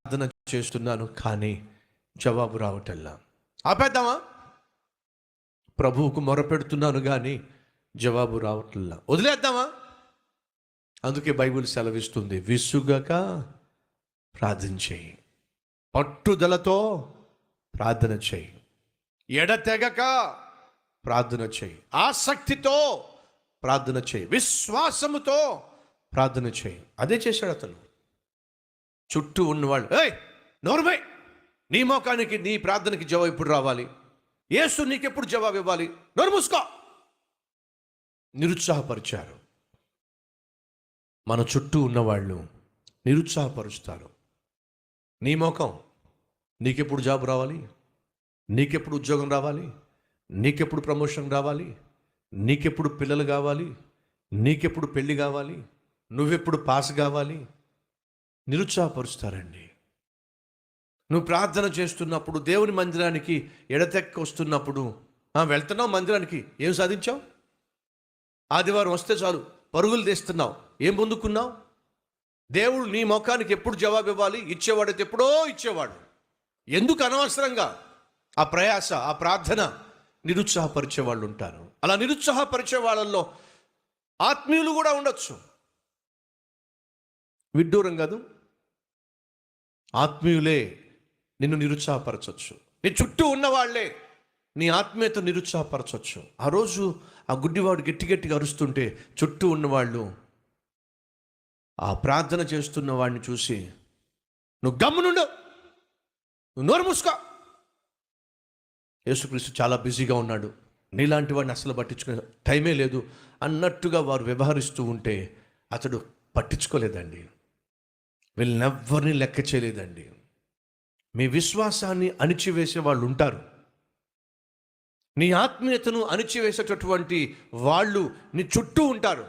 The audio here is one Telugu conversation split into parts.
ప్రార్థన చేస్తున్నాను కానీ జవాబు రావటల్లా. ఆపేద్దామా? ప్రభువుకు మొరపెడుతున్నాను కానీ జవాబు రావట్లా. వదిలేద్దామా? అందుకే బైబిల్ సెలవిస్తుంది, విసుగక ప్రార్థన చేయి, పట్టుదలతో ప్రార్థన చేయి, ఎడతెగక ప్రార్థన చేయి, ఆసక్తితో ప్రార్థన చేయి, విశ్వాసముతో ప్రార్థన చేయి. అదే చేశాడు అతను. చుట్టూ ఉన్నవాళ్ళు, ఏయ్ నోర్మై, నీ మోకానికి నీ ప్రార్థనకి జవాబు ఎప్పుడు రావాలి? యేసు నీకెప్పుడు జవాబు ఇవ్వాలి? నోరు మూసుకో. నిరుత్సాహపరిచారు. మన చుట్టూ ఉన్నవాళ్ళు నిరుత్సాహపరుస్తారు. నీ మోకం, నీకెప్పుడు జాబ్ రావాలి? నీకెప్పుడు ఉద్యోగం రావాలి? నీకెప్పుడు ప్రమోషన్ రావాలి? నీకెప్పుడు పిల్లలు కావాలి? నీకెప్పుడు పెళ్ళి కావాలి? నువ్వెప్పుడు పాస్ కావాలి? నిరుత్సాహపరుస్తారండి. నువ్వు ప్రార్థన చేస్తున్నప్పుడు, దేవుని మందిరానికి ఎడతెక్క వస్తున్నప్పుడు, వెళ్తున్నావు మందిరానికి, ఏం సాధించావు? ఆదివారం వస్తే చాలు పరుగులు తీస్తున్నావు, ఏం పొందుకున్నావు? దేవుడు నీ ముఖానికి ఎప్పుడు జవాబు ఇవ్వాలి? ఇచ్చేవాడైతే ఎప్పుడో ఇచ్చేవాడు. ఎందుకు అనవసరంగా ఆ ప్రయాస, ఆ ప్రార్థన? నిరుత్సాహపరిచే వాళ్ళు ఉంటారు. అలా నిరుత్సాహపరిచే వాళ్ళల్లో ఆత్మీయులు కూడా ఉండొచ్చు. విడ్డూరం కాదు, ఆత్మీయులే నిన్ను నిరుత్సాహపరచవచ్చు. నీ చుట్టూ ఉన్నవాళ్లే నీ ఆత్మీయత నిరుత్సాహపరచవచ్చు. ఆ రోజు ఆ గుడ్డివాడు గట్టిగా అరుస్తుంటే చుట్టూ ఉన్నవాళ్ళు ఆ ప్రార్థన చేస్తున్న వాడిని చూసి, నువ్వు గమ్మునుండు, నువ్వు నోరు మూసుకో, యేసుక్రీస్తు చాలా బిజీగా ఉన్నాడు, నీలాంటి వాడిని అసలు పట్టించుకునే టైమే లేదు అన్నట్టుగా వారు వ్యవహరిస్తూ ఉంటే అతడు పట్టించుకోలేదండి. వీళ్ళనెవ్వరిని లెక్క చేయలేదండి. మీ విశ్వాసాన్ని అణిచివేసే వాళ్ళు ఉంటారు. నీ ఆత్మీయతను అణిచివేసేటటువంటి వాళ్ళు నీ చుట్టూ ఉంటారు.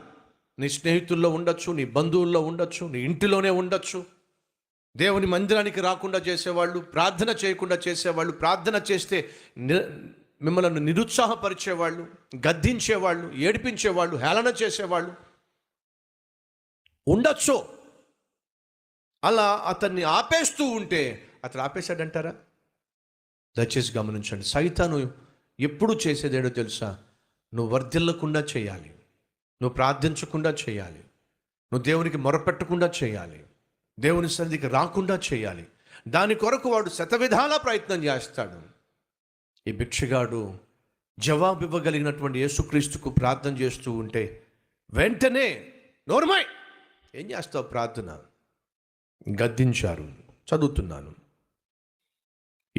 నీ స్నేహితుల్లో ఉండొచ్చు, నీ బంధువుల్లో ఉండొచ్చు, నీ ఇంటిలోనే ఉండొచ్చు. దేవుని మందిరానికి రాకుండా చేసేవాళ్ళు, ప్రార్థన చేయకుండా చేసేవాళ్ళు, ప్రార్థన చేస్తే మిమ్మల్ని నిరుత్సాహపరిచేవాళ్ళు, గద్దించేవాళ్ళు, ఏడిపించేవాళ్ళు, హేళన చేసేవాళ్ళు ఉండొచ్చు. అలా అతన్ని ఆపేస్తూ ఉంటే అతను ఆపేశాడంటారా? దయచేసి గమనించండి. సైతాను ఎప్పుడు చేసేదేడో తెలుసా? నువ్వు వర్ధిల్లకుండా చేయాలి, నువ్వు ప్రార్థించకుండా చేయాలి, నువ్వు దేవునికి మొరపెట్టకుండా చేయాలి, దేవుని సన్నిధికి రాకుండా చేయాలి. దాని కొరకు వాడు శతవిధాలా ప్రయత్నం చేస్తాడు. ఈ భిక్షగాడు జవాబు ఇవ్వగలిగినటువంటి యేసుక్రీస్తుకు ప్రార్థన చేస్తూ ఉంటే వెంటనే నోర్మై, ఏం చేస్తావు ప్రార్థన? గద్దించారు. చదువుతున్నాను.